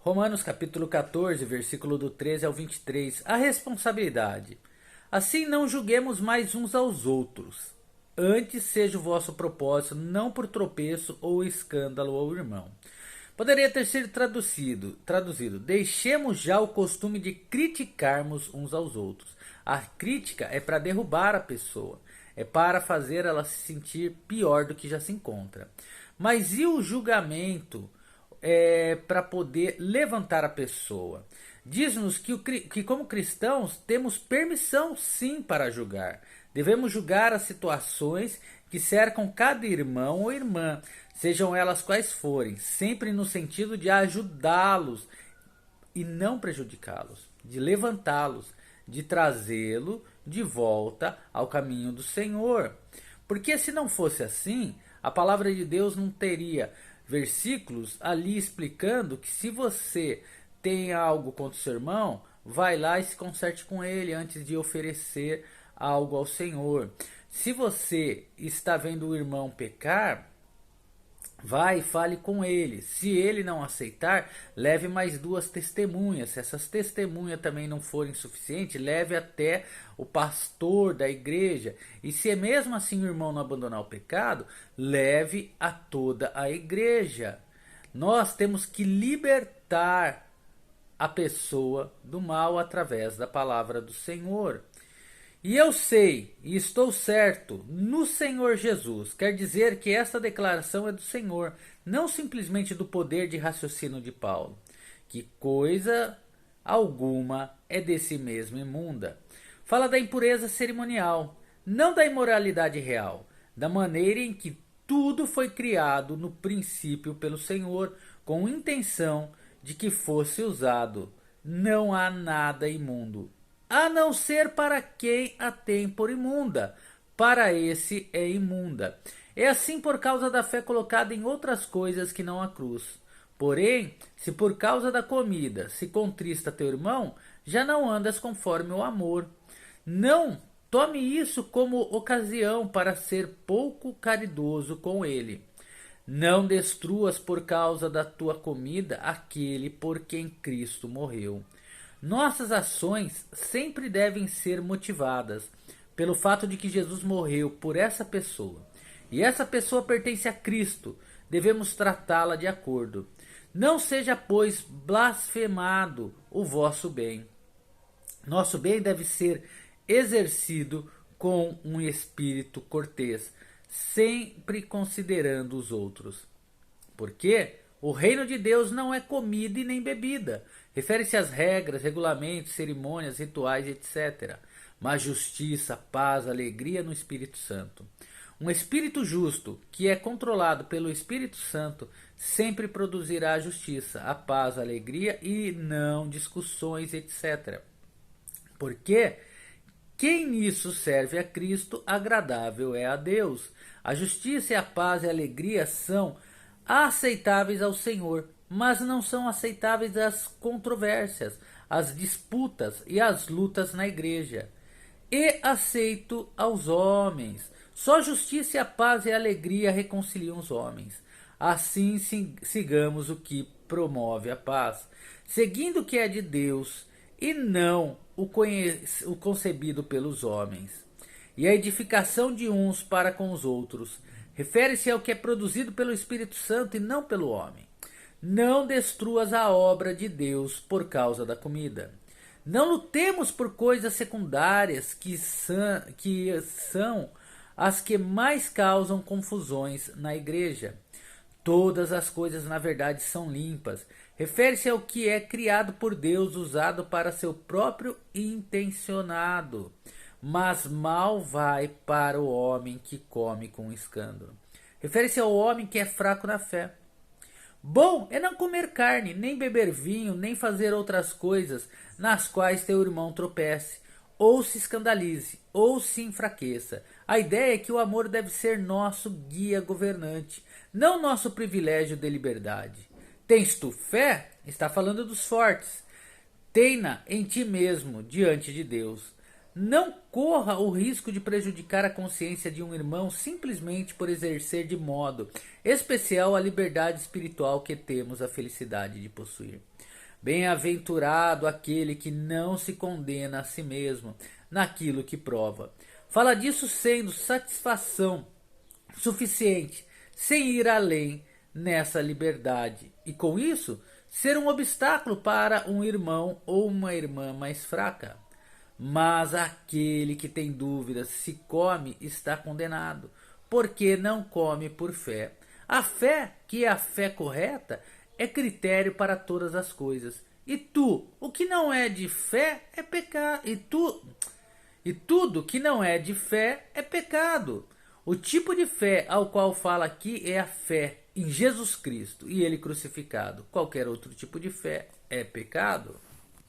Romanos capítulo 14, versículo do 13 ao 23. A responsabilidade. Assim não julguemos mais uns aos outros. Antes seja o vosso propósito, não por tropeço ou escândalo ao irmão. Poderia ter sido traduzido. Deixemos já o costume de criticarmos uns aos outros. A crítica é para derrubar a pessoa. É para fazer ela se sentir pior do que já se encontra. Mas e o julgamento? Para poder levantar a pessoa. Diz-nos que, como cristãos, temos permissão sim para julgar. Devemos julgar as situações que cercam cada irmão ou irmã, sejam elas quais forem, sempre no sentido de ajudá-los e não prejudicá-los, de levantá-los, de trazê-lo de volta ao caminho do Senhor. Porque se não fosse assim, a palavra de Deus não teria versículos ali explicando que se você tem algo contra o seu irmão, vai lá e se conserte com ele antes de oferecer algo ao Senhor. Se você está vendo o irmão pecar, vai e fale com ele. Se ele não aceitar, leve mais duas testemunhas. Se essas testemunhas também não forem suficientes, leve até o pastor da igreja. E se mesmo assim o irmão não abandonar o pecado, leve a toda a igreja. Nós temos que libertar a pessoa do mal através da palavra do Senhor. E eu sei, e estou certo, no Senhor Jesus. Quer dizer que esta declaração é do Senhor, não simplesmente do poder de raciocínio de Paulo. Que coisa alguma é desse mesmo imunda. Fala da impureza cerimonial, não da imoralidade real, da maneira em que tudo foi criado no princípio pelo Senhor, com intenção de que fosse usado. Não há nada imundo, a não ser para quem a tem por imunda. Para esse é imunda. É assim por causa da fé colocada em outras coisas que não a cruz. Porém, se por causa da comida se contrista teu irmão, já não andas conforme o amor. Não tome isso como ocasião para ser pouco caridoso com ele. Não destruas por causa da tua comida aquele por quem Cristo morreu. Nossas ações sempre devem ser motivadas pelo fato de que Jesus morreu por essa pessoa. E essa pessoa pertence a Cristo. Devemos tratá-la de acordo. Não seja, pois, blasfemado o vosso bem. Nosso bem deve ser exercido com um espírito cortês, sempre considerando os outros. Porque o reino de Deus não é comida e nem bebida. Refere-se às regras, regulamentos, cerimônias, rituais, etc. Mas justiça, paz, alegria no Espírito Santo. Um espírito justo, que é controlado pelo Espírito Santo, sempre produzirá a justiça, a paz, a alegria e não discussões, etc. Porque quem nisso serve a Cristo, agradável é a Deus. A justiça e a paz e a alegria são aceitáveis ao Senhor, mas não são aceitáveis as controvérsias, as disputas e as lutas na igreja. E aceito aos homens. Só justiça e a paz e a alegria reconciliam os homens. Assim sigamos o que promove a paz, seguindo o que é de Deus e não o concebido pelos homens. E a edificação de uns para com os outros refere-se ao que é produzido pelo Espírito Santo e não pelo homem. Não destruas a obra de Deus por causa da comida. Não lutemos por coisas secundárias que são as que mais causam confusões na igreja. Todas as coisas, na verdade, são limpas. Refere-se ao que é criado por Deus, usado para seu próprio intencionado. Mas mal vai para o homem que come com escândalo. Refere-se ao homem que é fraco na fé. Bom é não comer carne, nem beber vinho, nem fazer outras coisas nas quais teu irmão tropece, ou se escandalize, ou se enfraqueça. A ideia é que o amor deve ser nosso guia governante, não nosso privilégio de liberdade. Tens tu fé? Está falando dos fortes. Tenha em ti mesmo, diante de Deus. Não corra o risco de prejudicar a consciência de um irmão simplesmente por exercer de modo especial a liberdade espiritual que temos a felicidade de possuir. Bem-aventurado aquele que não se condena a si mesmo naquilo que prova. Fala disso sendo satisfação suficiente, sem ir além nessa liberdade. E com isso, ser um obstáculo para um irmão ou uma irmã mais fraca. Mas aquele que tem dúvidas se come está condenado, porque não come por fé. A fé, que é a fé correta, é critério para todas as coisas. E tu, o que não é de fé é pecado. E tudo que não é de fé é pecado. O tipo de fé ao qual fala aqui é a fé em Jesus Cristo e ele crucificado. Qualquer outro tipo de fé é pecado.